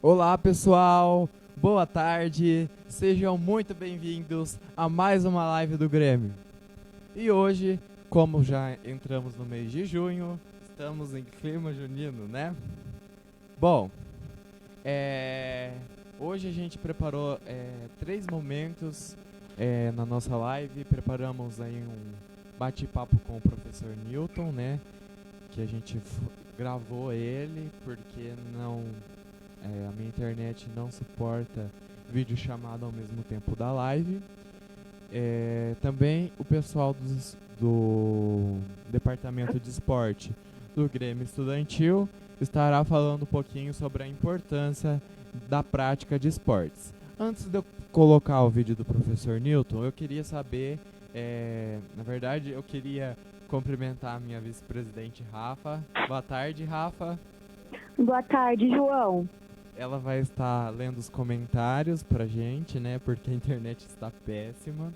Olá, pessoal! Boa tarde! Sejam muito bem-vindos a mais uma live do Grêmio. E hoje, como já entramos no mês de junho, estamos em clima junino, né? Bom, hoje a gente preparou três momentos na nossa live. Preparamos aí um bate-papo com o professor Newton, né? Que a gente gravou ele porque a minha internet não suporta vídeo chamado ao mesmo tempo da live. Também o pessoal do departamento de esporte do Grêmio Estudantil estará falando um pouquinho sobre a importância da prática de esportes. Antes de eu colocar o vídeo do professor Newton, eu queria saber, na verdade, eu queria cumprimentar a minha vice-presidente Rafa. Boa tarde, Rafa. Boa tarde, João. Ela vai estar lendo os comentários pra gente, né? Porque a internet está péssima.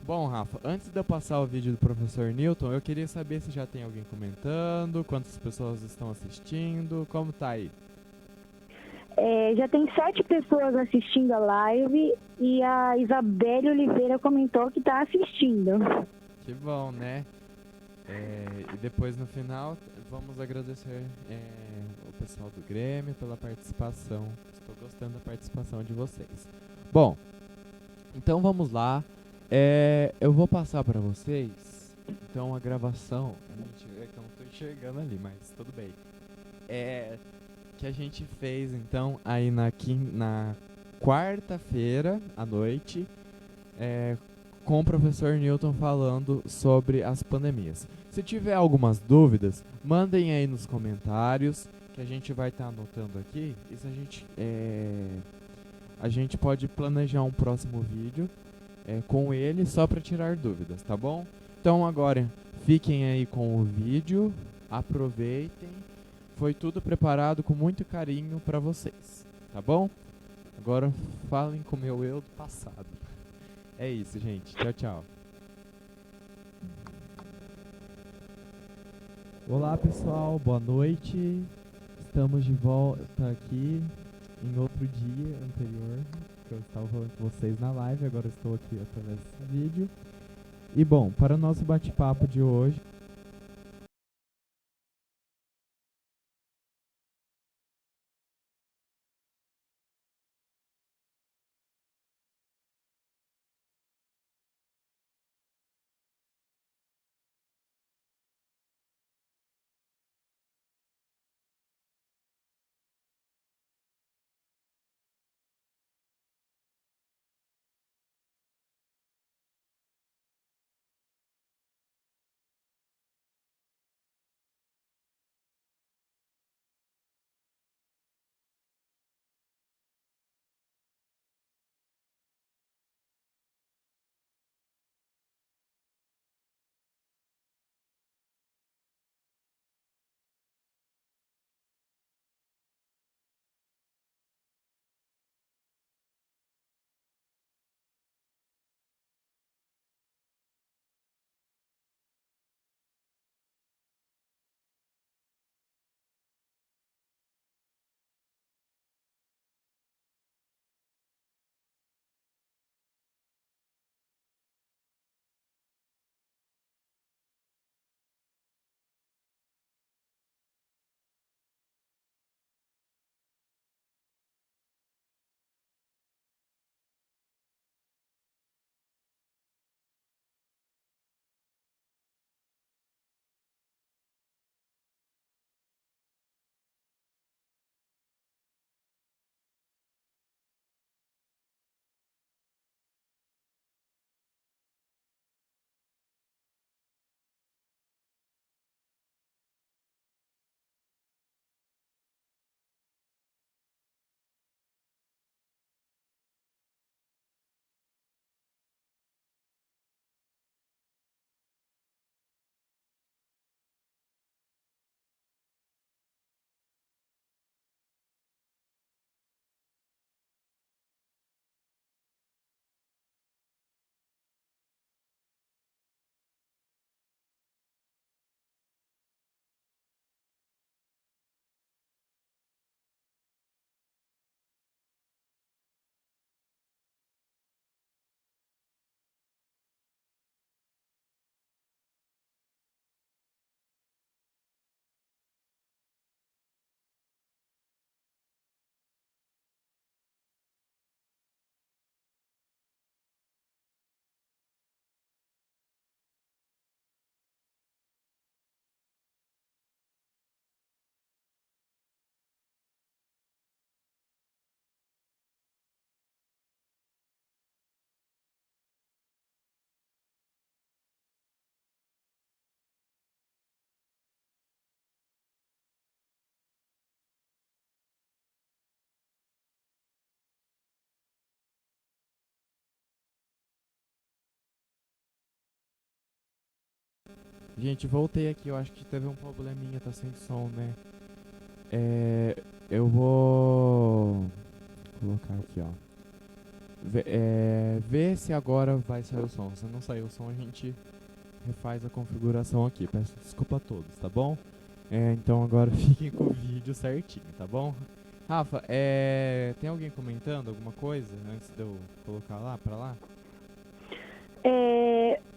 Bom, Rafa, antes de eu passar o vídeo do professor Newton, eu queria saber se já tem alguém comentando, quantas pessoas estão assistindo, como tá aí? Já tem 7 pessoas assistindo a live e a Isabelle Oliveira comentou que está assistindo. Que bom, né? E depois no final vamos agradecer o pessoal do Grêmio pela participação. Estou gostando da participação de vocês. Bom, então vamos lá. Eu vou passar para vocês. Então a gravação, a gente vê que eu não estou enxergando ali, mas tudo bem. Que a gente fez então aí na quarta-feira à noite, é, com o professor Newton falando sobre as pandemias. Se tiver algumas dúvidas, mandem aí nos comentários que a gente vai estar anotando aqui. E se a gente pode planejar um próximo vídeo com ele só para tirar dúvidas, tá bom? Então agora fiquem aí com o vídeo, aproveitem. Foi tudo preparado com muito carinho para vocês, tá bom? Agora falem com o meu eu do passado. É isso, gente. Tchau, tchau. Olá, pessoal. Boa noite. Estamos de volta aqui em outro dia anterior que eu estava falando com vocês na live. Agora estou aqui através desse vídeo. E bom, para o nosso bate-papo de hoje, Gente, voltei aqui, eu acho que teve um probleminha, tá sem som, né? Eu vou colocar aqui, ó. Ver se agora vai sair o som. Se não sair o som, a gente refaz a configuração aqui. Peço desculpa a todos, tá bom? Então agora fiquem com o vídeo certinho, tá bom? Rafa, tem alguém comentando alguma coisa antes de eu colocar lá pra lá?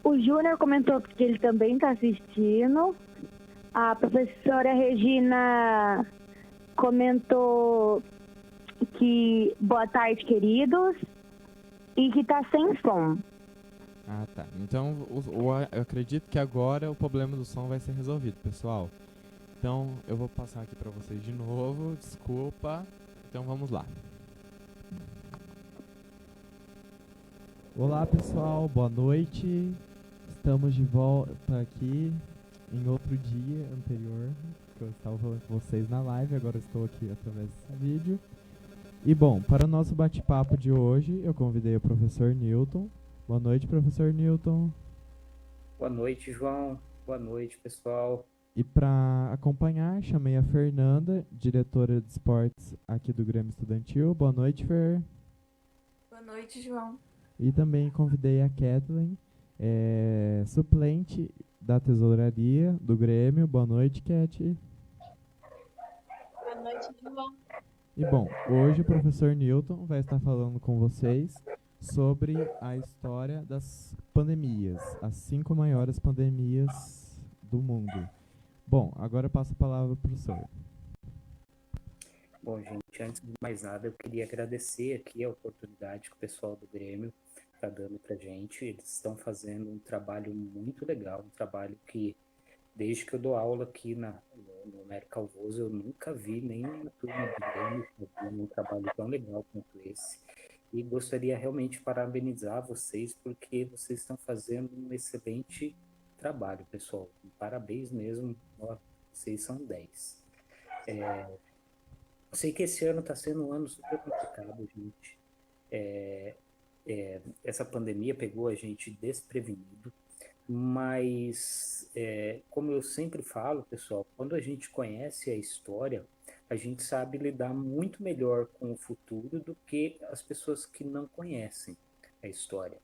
O Júnior comentou que ele também está assistindo. A professora Regina comentou que boa tarde, queridos, e que tá sem som. Ah, tá. Então eu acredito que agora o problema do som vai ser resolvido, pessoal. Então eu vou passar aqui pra vocês de novo, desculpa. Então vamos lá. Olá, pessoal, boa noite. Estamos de volta aqui em outro dia anterior, que eu estava falando com vocês na live, agora eu estou aqui através desse vídeo. E bom, para o nosso bate-papo de hoje, eu convidei o professor Newton. Boa noite, professor Newton. Boa noite, João. Boa noite, pessoal. E para acompanhar, chamei a Fernanda, diretora de esportes aqui do Grêmio Estudantil. Boa noite, Fer. Boa noite, João. E também convidei a Kathleen, suplente da tesouraria do Grêmio. Boa noite, Cat. Boa noite, João. E bom, hoje o professor Newton vai estar falando com vocês sobre a história das pandemias, as 5 maiores pandemias do mundo. Bom, agora eu passo a palavra para o professor. Bom, gente, antes de mais nada, eu queria agradecer aqui a oportunidade que o pessoal do Grêmio está dando para gente. Eles estão fazendo um trabalho muito legal, um trabalho que, desde que eu dou aula aqui no América Calvoso, eu nunca vi nenhuma turma do Grêmio fazendo um trabalho tão legal quanto esse. E gostaria realmente de parabenizar vocês, porque vocês estão fazendo um excelente trabalho, pessoal. Parabéns mesmo, ó, vocês são 10. Sei que esse ano está sendo um ano super complicado, gente. Essa pandemia pegou a gente desprevenido, mas, como eu sempre falo, pessoal, quando a gente conhece a história, a gente sabe lidar muito melhor com o futuro do que as pessoas que não conhecem a história.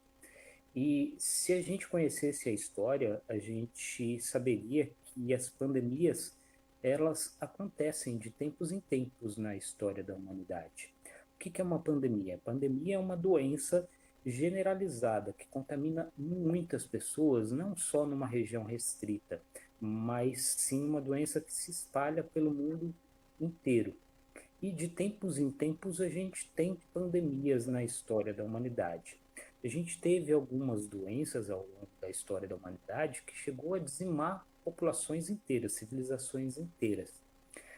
E se a gente conhecesse a história, a gente saberia que as pandemias, elas acontecem de tempos em tempos na história da humanidade. O que é uma pandemia? A pandemia é uma doença generalizada que contamina muitas pessoas, não só numa região restrita, mas sim uma doença que se espalha pelo mundo inteiro. E de tempos em tempos a gente tem pandemias na história da humanidade. A gente teve algumas doenças ao longo da história da humanidade que chegou a dizimar populações inteiras, civilizações inteiras.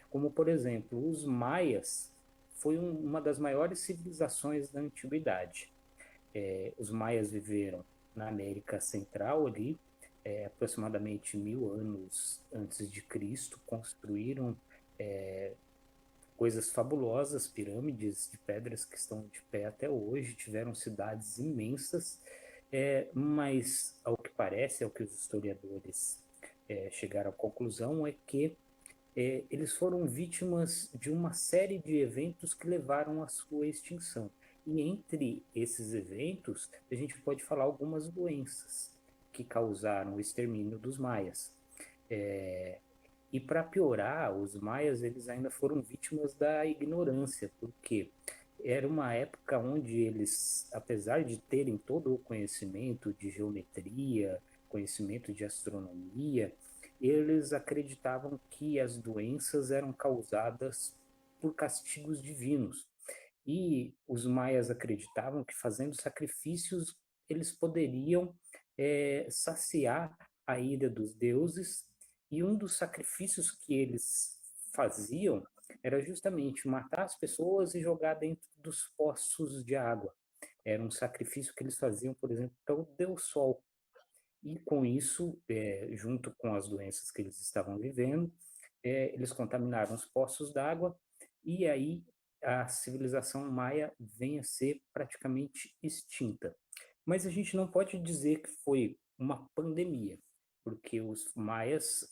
Como, por exemplo, os maias foi uma das maiores civilizações da antiguidade. Os maias viveram na América Central ali, aproximadamente 1000 anos antes de Cristo, construíram coisas fabulosas, pirâmides de pedras que estão de pé até hoje, tiveram cidades imensas, mas ao que parece, ao que os historiadores chegaram à conclusão, é que eles foram vítimas de uma série de eventos que levaram à sua extinção. E entre esses eventos, a gente pode falar algumas doenças que causaram o extermínio dos maias. E para piorar, os maias eles ainda foram vítimas da ignorância, porque era uma época onde eles, apesar de terem todo o conhecimento de geometria, conhecimento de astronomia, eles acreditavam que as doenças eram causadas por castigos divinos. E os maias acreditavam que fazendo sacrifícios eles poderiam saciar a ira dos deuses, e um dos sacrifícios que eles faziam era justamente matar as pessoas e jogar dentro dos poços de água. Era um sacrifício que eles faziam, por exemplo, para o Deus Sol. E com isso, junto com as doenças que eles estavam vivendo, eles contaminaram os poços d'água, e aí a civilização maia vem a ser praticamente extinta. Mas a gente não pode dizer que foi uma pandemia. porque os maias,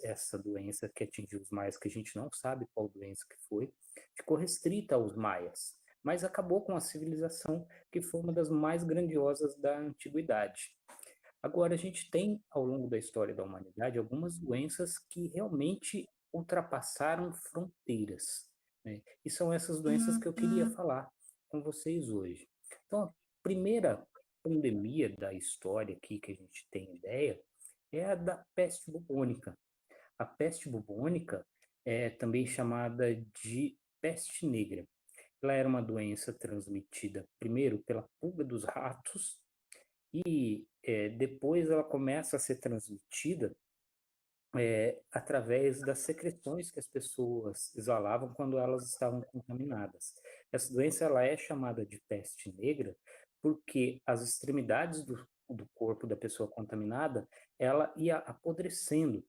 essa doença que atingiu os maias, que a gente não sabe qual doença que foi, ficou restrita aos maias, mas acabou com a civilização que foi uma das mais grandiosas da antiguidade. Agora, a gente tem, ao longo da história da humanidade, algumas doenças que realmente ultrapassaram fronteiras, né? E são essas doenças que eu queria falar com vocês hoje. Então, a primeira pandemia da história aqui que a gente tem ideia é a da peste bubônica. A peste bubônica é também chamada de peste negra. Ela era uma doença transmitida primeiro pela pulga dos ratos e depois ela começa a ser transmitida através das secreções que as pessoas exalavam quando elas estavam contaminadas. Essa doença ela é chamada de peste negra porque as extremidades do corpo da pessoa contaminada ela ia apodrecendo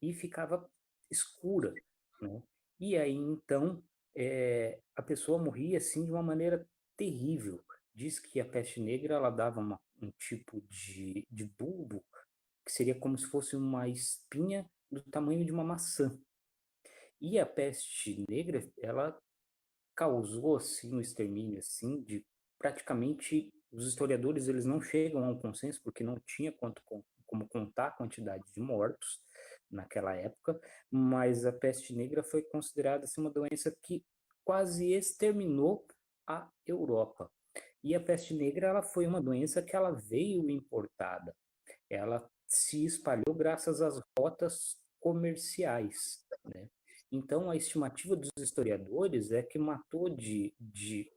e ficava escura, né? E aí então a pessoa morria assim de uma maneira terrível. Diz que a peste negra ela dava um tipo de bulbo que seria como se fosse uma espinha do tamanho de uma maçã. E a peste negra ela causou assim um extermínio assim de praticamente os historiadores eles não chegam a um consenso porque não tinha como contar a quantidade de mortos naquela época, mas a peste negra foi considerada assim, uma doença que quase exterminou a Europa. E a peste negra ela foi uma doença que ela veio importada. Ela se espalhou graças às rotas comerciais, né? Então, a estimativa dos historiadores é que matou de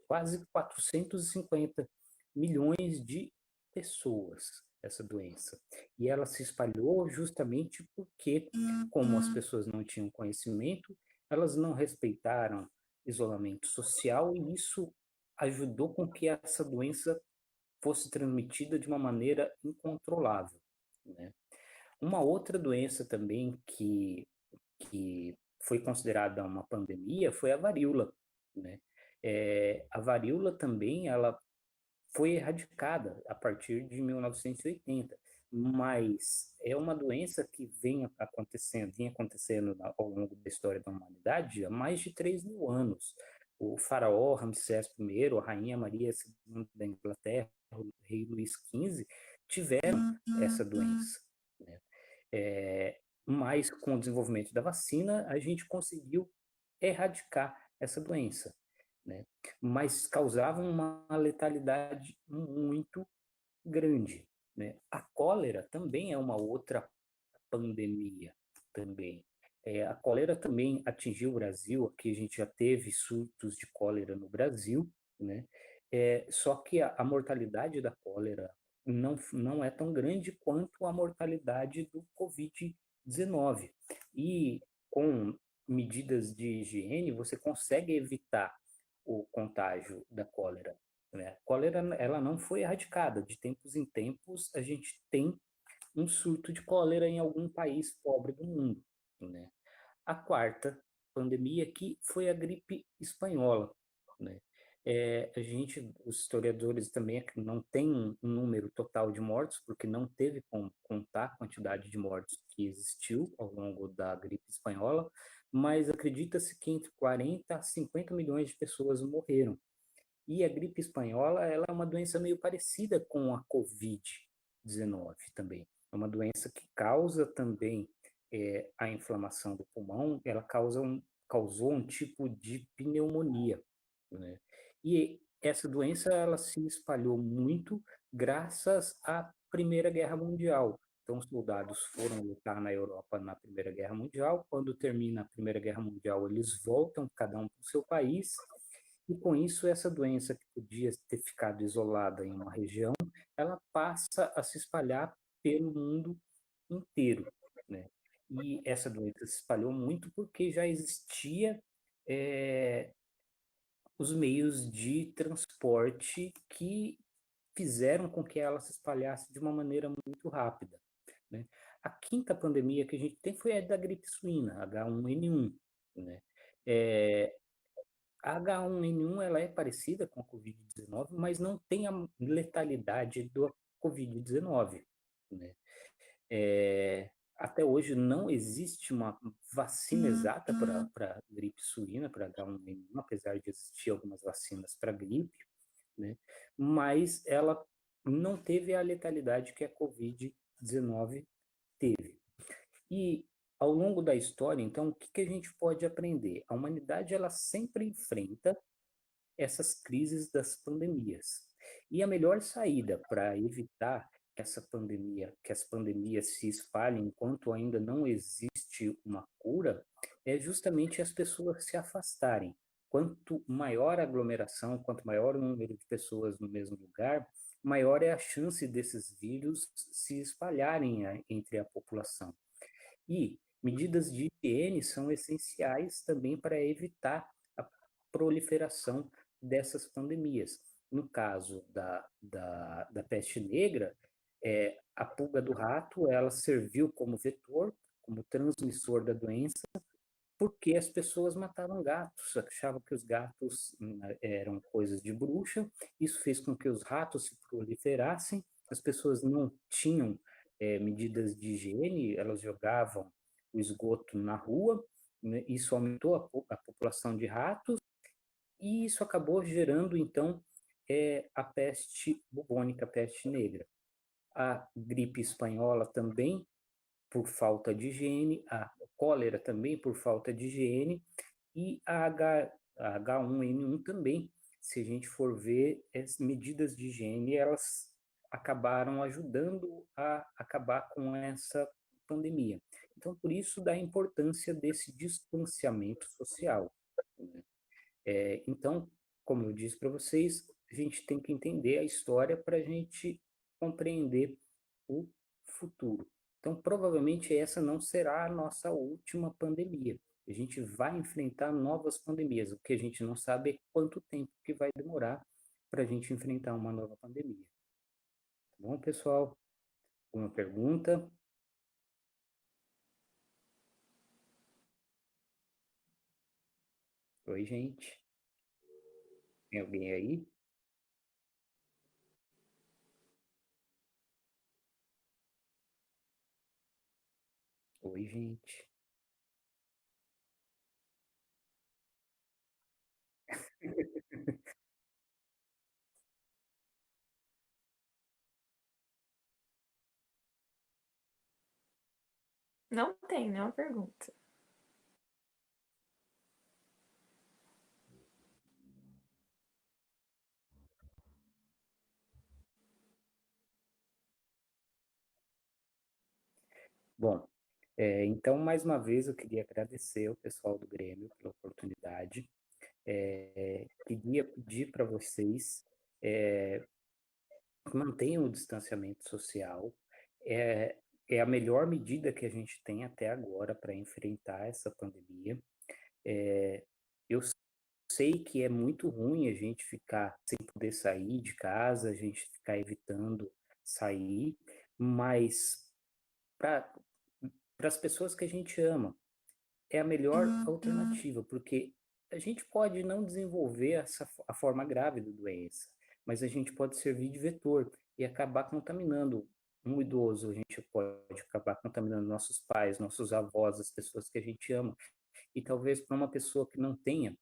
quase 450 milhões de pessoas essa doença. E ela se espalhou justamente porque, como as pessoas não tinham conhecimento, elas não respeitaram isolamento social e isso ajudou com que essa doença fosse transmitida de uma maneira incontrolável, né? Uma outra doença também que foi considerada uma pandemia foi a varíola, né? A varíola também ela foi erradicada a partir de 1980, mas é uma doença que vinha acontecendo ao longo da história da humanidade há mais de 3.000 anos. O faraó Ramsés I, a rainha Maria II da Inglaterra, o rei Luís XV, tiveram essa doença, né? Mas com o desenvolvimento da vacina, a gente conseguiu erradicar essa doença, né? Mas causava uma letalidade muito grande, né? A cólera também é uma outra pandemia também. A cólera também atingiu o Brasil, aqui a gente já teve surtos de cólera no Brasil, né? Só que a mortalidade da cólera não é tão grande quanto a mortalidade do Covid-19. E com medidas de higiene, você consegue evitar o contágio da cólera, né? A cólera, ela não foi erradicada. De tempos em tempos, a gente tem um surto de cólera em algum país pobre do mundo, né? A quarta pandemia aqui foi a gripe espanhola, né? Os historiadores também não têm um número total de mortos, porque não teve como contar a quantidade de mortos que existiu ao longo da gripe espanhola, mas acredita-se que entre 40 a 50 milhões de pessoas morreram. E a gripe espanhola, ela é uma doença meio parecida com a Covid-19 também. É uma doença que causa também a inflamação do pulmão, ela causou um tipo de pneumonia, né? E essa doença, ela se espalhou muito graças à Primeira Guerra Mundial. Então, os soldados foram lutar na Europa na Primeira Guerra Mundial. Quando termina a Primeira Guerra Mundial, eles voltam, cada um para o seu país, e com isso, essa doença que podia ter ficado isolada em uma região, ela passa a se espalhar pelo mundo inteiro, né? E essa doença se espalhou muito porque já existia os meios de transporte que fizeram com que ela se espalhasse de uma maneira muito rápida, né? A quinta pandemia que a gente tem foi a da gripe suína, H1N1, né? A H1N1 ela é parecida com a Covid-19, mas não tem a letalidade do Covid-19, né? Até hoje não existe uma vacina exata para gripe suína, para H1N1, apesar de existir algumas vacinas para gripe, né? Mas ela não teve a letalidade que a Covid-19 teve. E ao longo da história, então, o que a gente pode aprender? A humanidade ela sempre enfrenta essas crises das pandemias. E a melhor saída para evitar que as pandemias se espalhem enquanto ainda não existe uma cura, é justamente as pessoas se afastarem. Quanto maior a aglomeração, quanto maior o número de pessoas no mesmo lugar, maior é a chance desses vírus se espalharem entre a população. E medidas de higiene são essenciais também para evitar a proliferação dessas pandemias. No caso da peste negra, a pulga do rato ela serviu como vetor, como transmissor da doença, porque as pessoas matavam gatos, achavam que os gatos eram coisas de bruxa, isso fez com que os ratos se proliferassem, as pessoas não tinham medidas de higiene, elas jogavam o esgoto na rua, né? Isso aumentou a população de ratos, e isso acabou gerando, então, a peste bubônica, a peste negra. A gripe espanhola também por falta de higiene, a cólera também por falta de higiene e a H1N1 também. Se a gente for ver, as medidas de higiene, elas acabaram ajudando a acabar com essa pandemia. Então, por isso da importância desse distanciamento social, né? Então, como eu disse para vocês, a gente tem que entender a história para a gente compreender o futuro. Então, provavelmente essa não será a nossa última pandemia. A gente vai enfrentar novas pandemias. O que a gente não sabe é quanto tempo que vai demorar para a gente enfrentar uma nova pandemia. Tá bom, pessoal? Uma pergunta? Oi, gente. Tem alguém aí? Oi, gente. Não tem nenhuma pergunta. Bom, então, mais uma vez, eu queria agradecer ao pessoal do Grêmio pela oportunidade. Queria pedir para vocês mantenham o distanciamento social. É, é a melhor medida que a gente tem até agora para enfrentar essa pandemia. Eu sei que é muito ruim a gente ficar sem poder sair de casa, a gente ficar evitando sair, mas para as pessoas que a gente ama, é a melhor alternativa, porque a gente pode não desenvolver a forma grave da doença, mas a gente pode servir de vetor e acabar contaminando um idoso, a gente pode acabar contaminando nossos pais, nossos avós, as pessoas que a gente ama. E talvez para uma pessoa que não tenha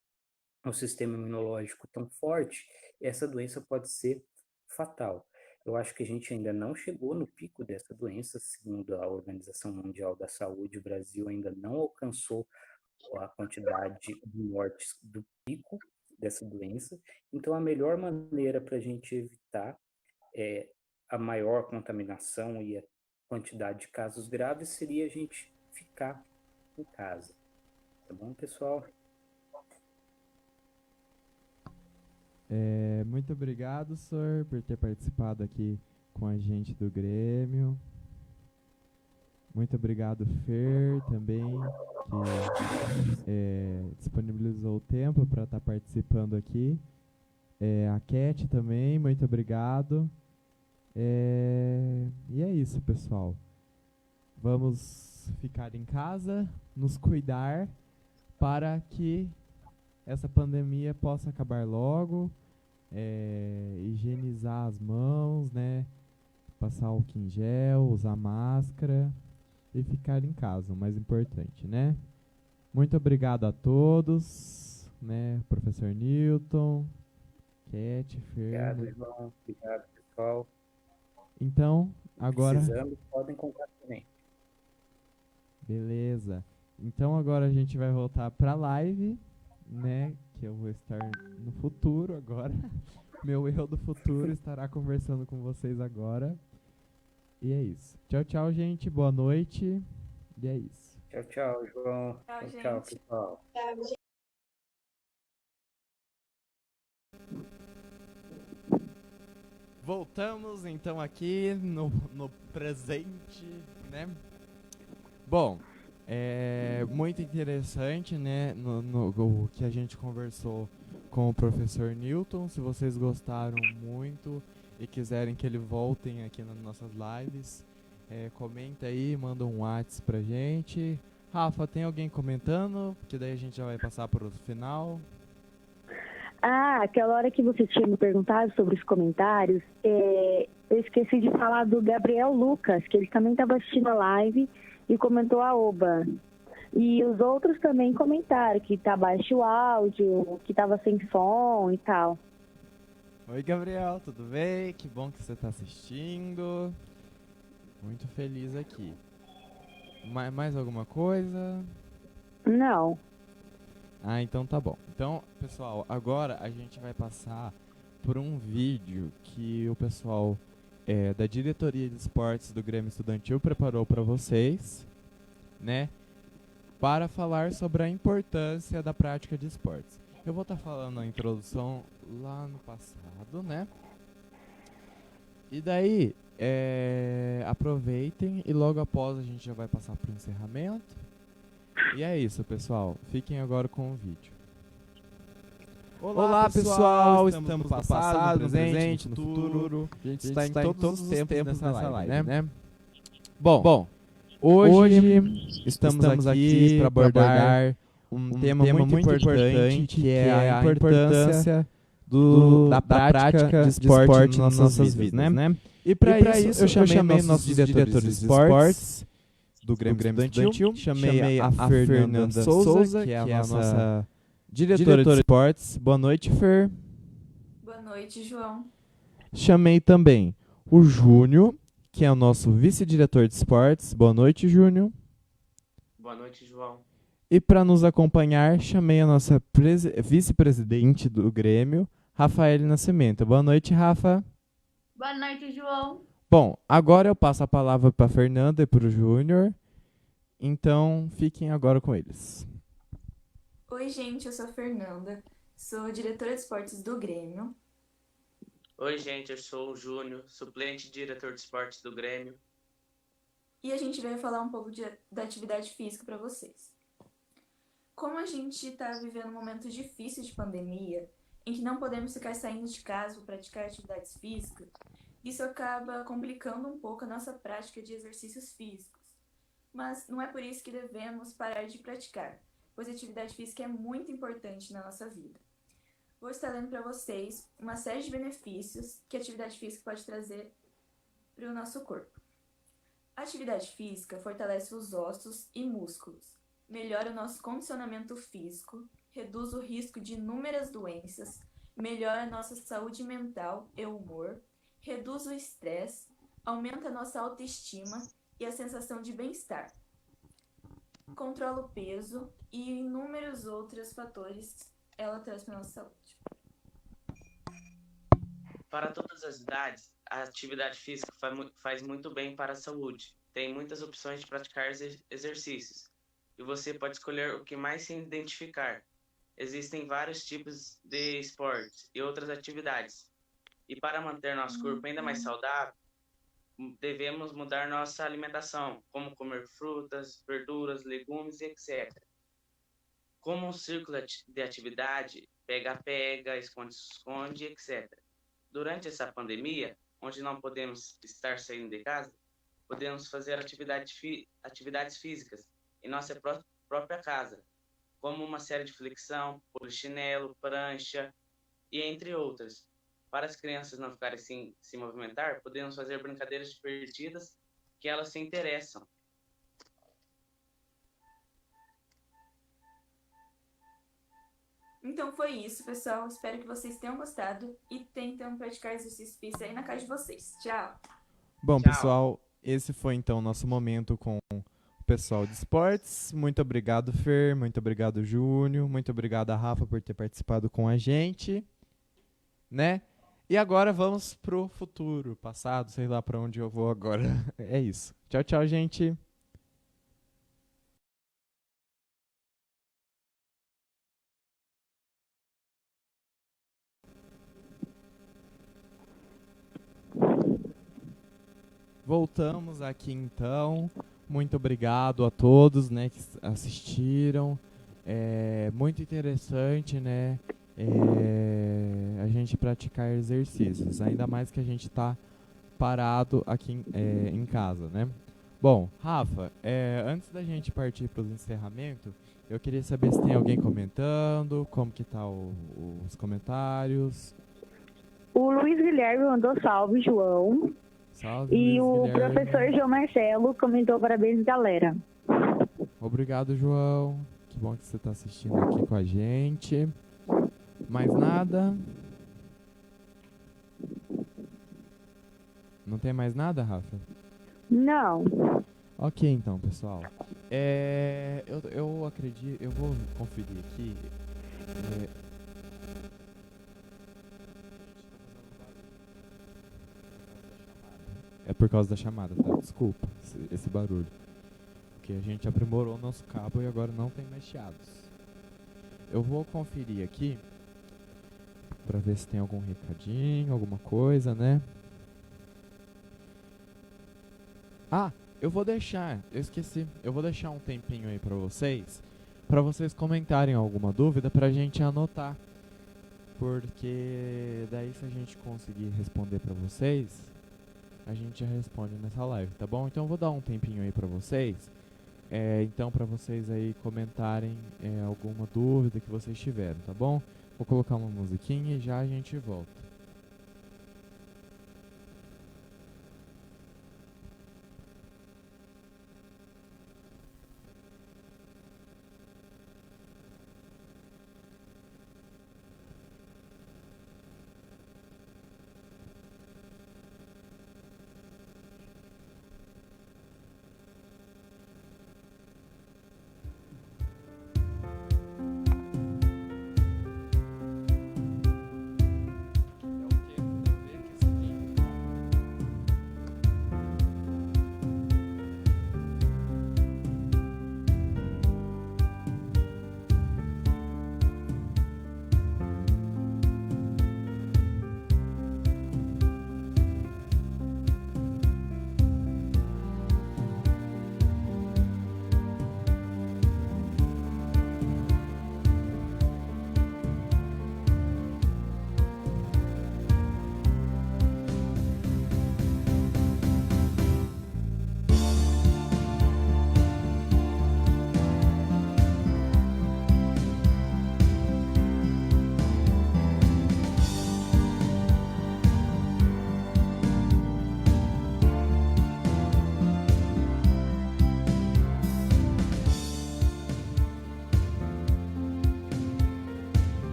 um sistema imunológico tão forte, essa doença pode ser fatal. Eu acho que a gente ainda não chegou no pico dessa doença, segundo a Organização Mundial da Saúde, o Brasil ainda não alcançou a quantidade de mortes do pico dessa doença. Então, a melhor maneira para a gente evitar a maior contaminação e a quantidade de casos graves seria a gente ficar em casa. Tá bom, pessoal? Muito obrigado, senhor, por ter participado aqui com a gente do Grêmio. Muito obrigado, Fer, também, que disponibilizou o tempo para estar participando aqui. A Cat também, muito obrigado. E é isso, pessoal. Vamos ficar em casa, nos cuidar para que essa pandemia possa acabar logo, higienizar as mãos, né? passar álcool em gel, usar máscara e ficar em casa, o mais importante, né? Muito obrigado a todos, né? Professor Newton, Cat, Fer. Obrigado, irmão. Obrigado, pessoal. Então, agora... Precisando, podem contar também. Beleza. Então agora a gente vai voltar pra live, né? Que eu vou estar no futuro agora. Meu eu do futuro estará conversando com vocês agora. E é isso. Tchau, tchau, gente. Boa noite. E é isso. Tchau, tchau, João. Tchau, Tchau, gente. pessoal. Voltamos então aqui no presente, né? Bom, é muito interessante, né? O que a gente conversou com o professor Newton. Se vocês gostaram muito e quiserem que ele voltem aqui nas nossas lives, comenta aí, manda um WhatsApp pra gente. Rafa, tem alguém comentando? Porque daí a gente já vai passar pro final. Ah, aquela hora que você tinha me perguntado sobre os comentários, eu esqueci de falar do Gabriel Lucas, que ele também estava assistindo a live e comentou a oba. E os outros também comentaram que tá baixo o áudio, que tava sem som e tal. Oi, Gabriel, tudo bem? Que bom que você está assistindo. Muito feliz aqui. Mais alguma coisa? Não. Ah, então tá bom. Então, pessoal, agora a gente vai passar por um vídeo que o pessoal da diretoria de esportes do Grêmio Estudantil preparou para vocês, né? Para falar sobre a importância da prática de esportes. Eu vou estar falando a introdução lá no passado, né? E daí, aproveitem e logo após a gente já vai passar para o encerramento. E é isso, pessoal. Fiquem agora com o vídeo. Olá, pessoal. Estamos no passado, no presente, no futuro. A gente está em todos os tempos nessa live, né? Bom, hoje estamos aqui para abordar um tema muito importante, que é a importância da prática de esporte nas nossas vidas, né? E para isso eu chamei nossos diretores de esportes do Grêmio Estudantil, chamei a Fernanda Souza, que é a nossa diretora de esportes. Boa noite, Fer. Boa noite, João. Chamei também o Júnior, que é o nosso vice-diretor de esportes. Boa noite, Júnior. Boa noite, João. E para nos acompanhar, chamei a nossa vice-presidente do Grêmio, Rafael Nascimento. Boa noite, Rafa. Boa noite, João. Bom, agora eu passo a palavra para a Fernanda e para o Júnior. Então, fiquem agora com eles. Oi, gente, eu sou a Fernanda, sou diretora de esportes do Grêmio. Oi, gente, eu sou o Júnior, suplente diretor de esportes do Grêmio. E a gente veio falar um pouco da atividade física para vocês. Como a gente está vivendo um momento difícil de pandemia, em que não podemos ficar saindo de casa para praticar atividades físicas, isso acaba complicando um pouco a nossa prática de exercícios físicos. Mas não é por isso que devemos parar de praticar, pois a atividade física é muito importante na nossa vida. Vou estar lendo para vocês uma série de benefícios que a atividade física pode trazer para o nosso corpo. A atividade física fortalece os ossos e músculos, melhora o nosso condicionamento físico, reduz o risco de inúmeras doenças, melhora a nossa saúde mental e humor, reduz o estresse, aumenta a nossa autoestima e a sensação de bem-estar, controla o peso e inúmeros outros fatores ela traz para a nossa saúde. Para todas as idades, a atividade física faz muito bem para a saúde. Tem muitas opções de praticar exercícios, e você pode escolher o que mais se identificar. Existem vários tipos de esportes e outras atividades. E para manter nosso corpo ainda mais saudável, devemos mudar nossa alimentação, como comer frutas, verduras, legumes e etc. Como um círculo de atividade, pega-pega, esconde-esconde, etc. Durante essa pandemia, onde não podemos estar saindo de casa, podemos fazer atividades físicas em nossa própria casa, como uma série de flexão, polichinelo, prancha e entre outras. Para as crianças não ficarem sem se movimentar, podemos fazer brincadeiras divertidas que elas se interessam. Então foi isso, pessoal. Espero que vocês tenham gostado e tentem praticar exercício físico aí na casa de vocês. Tchau! Bom, Tchau. pessoal, esse foi então o nosso momento com o pessoal de esportes. Muito obrigado, Fer. Muito obrigado, Júnior. Muito obrigado a Rafa por ter participado com a gente, né? E agora vamos pro futuro, passado, sei lá pra onde eu vou agora. É isso. Tchau, tchau, gente. Voltamos aqui então. Muito obrigado a todos, né, que assistiram. É muito interessante, né, a gente praticar exercícios, ainda mais que a gente está parado aqui em casa, né? Bom, Rafa, antes da gente partir para o encerramento, eu queria saber se tem alguém comentando, como que tá os comentários. O Luiz Guilherme mandou salve, João. Salve, E Luiz o Guilherme. professor João Marcelo comentou parabéns, galera. Obrigado, João. Que bom que você está assistindo aqui com a gente. Mais nada? Não tem mais nada, Rafa? Não. Ok, então, pessoal. Eu acredito... Eu vou conferir aqui. É por causa da chamada, tá? Desculpa esse barulho. Porque a gente aprimorou o nosso cabo e agora não tem mais chiados. Eu vou conferir aqui pra ver se tem algum recadinho, alguma coisa, né? Ah, eu esqueci. Eu vou deixar um tempinho aí pra vocês comentarem alguma dúvida pra gente anotar. Porque daí se a gente conseguir responder pra vocês, a gente já responde nessa live, tá bom? Então eu vou dar um tempinho aí pra vocês. Então pra vocês aí comentarem alguma dúvida que vocês tiveram, tá bom? Vou colocar uma musiquinha e já a gente volta.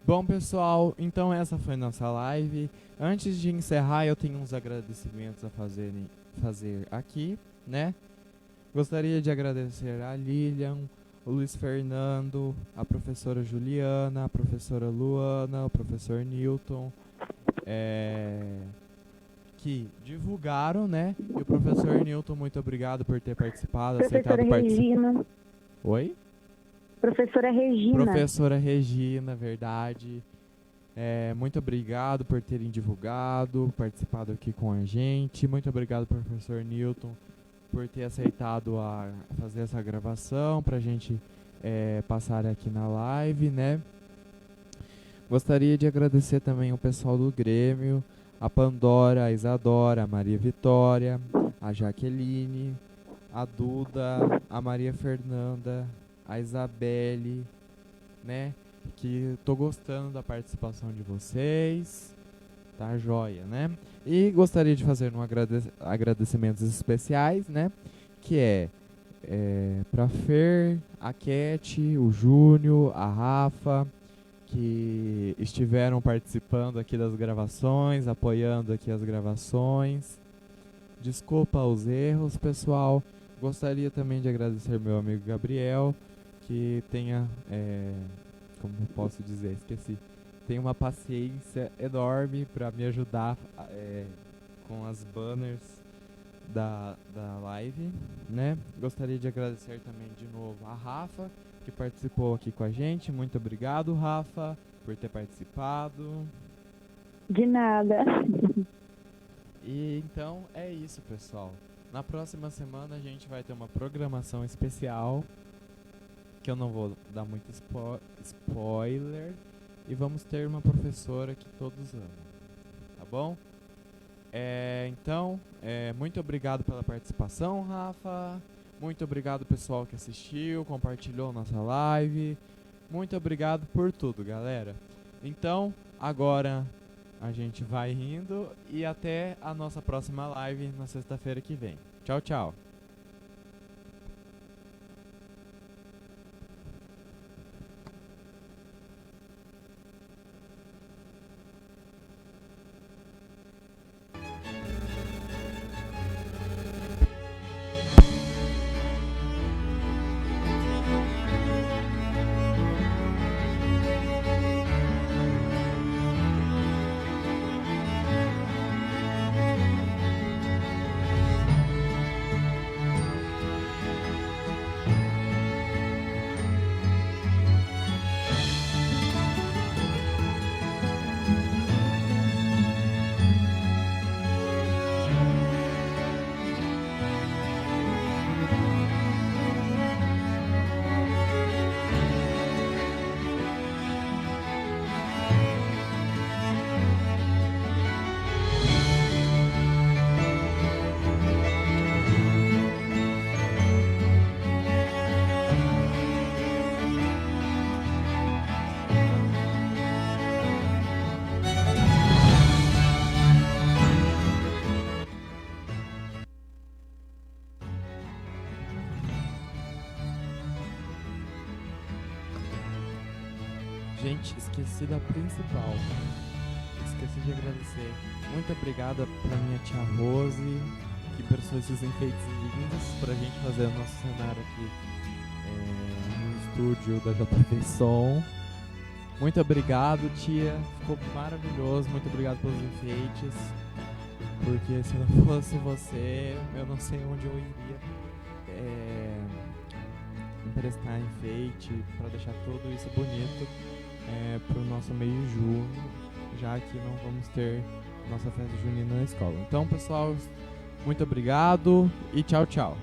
Bom, pessoal, então essa foi nossa live. Antes de encerrar, eu tenho uns agradecimentos a fazer aqui, né? Gostaria de agradecer a Lilian, o Luiz Fernando, a professora Juliana, a professora Luana, o professor Newton, que divulgaram, né? E o professor Newton, muito obrigado por ter participado, Professora aceitado participar. Regina. Oi? Professora Regina. Professora Regina, verdade. Muito obrigado por terem divulgado, participado aqui com a gente. Muito obrigado, professor Newton, por ter aceitado a fazer essa gravação pra gente passar aqui na live, né? Gostaria de agradecer também o pessoal do Grêmio, a Pandora, a Isadora, a Maria Vitória, a Jaqueline, a Duda, a Maria Fernanda, a Isabelle, né? Que tô gostando da participação de vocês, tá joia, né? E gostaria de fazer agradecimentos especiais, né? Que pra Fer, a Cat, o Júnior, a Rafa, que estiveram participando aqui das gravações, apoiando aqui as gravações. Desculpa os erros, pessoal. Gostaria também de agradecer meu amigo Gabriel, que tenha, como eu posso dizer, esqueci, tem uma paciência enorme para me ajudar com as banners da live, né? Gostaria de agradecer também de novo a Rafa, que participou aqui com a gente. Muito obrigado, Rafa, por ter participado. De nada. E então é isso, pessoal. Na próxima semana a gente vai ter uma programação especial, que eu não vou dar muito spoiler, e vamos ter uma professora que todos amam, tá bom? Então, muito obrigado pela participação, Rafa. Muito obrigado, pessoal que assistiu, compartilhou nossa live. Muito obrigado por tudo, galera. Então, agora a gente vai indo e até a nossa próxima live na sexta-feira que vem. Tchau, tchau. Gente, esqueci da principal. Esqueci de agradecer. Muito obrigada pra minha tia Rose, que prestou esses enfeites lindos pra gente fazer o nosso cenário aqui no estúdio da JV Som. Muito obrigado, tia. Ficou maravilhoso. Muito obrigado pelos enfeites. Porque se não fosse você, eu não sei onde eu iria emprestar enfeite pra deixar tudo isso bonito pro nosso mês de junho, já que não vamos ter nossa festa junina na escola. Então, pessoal, muito obrigado e tchau, tchau.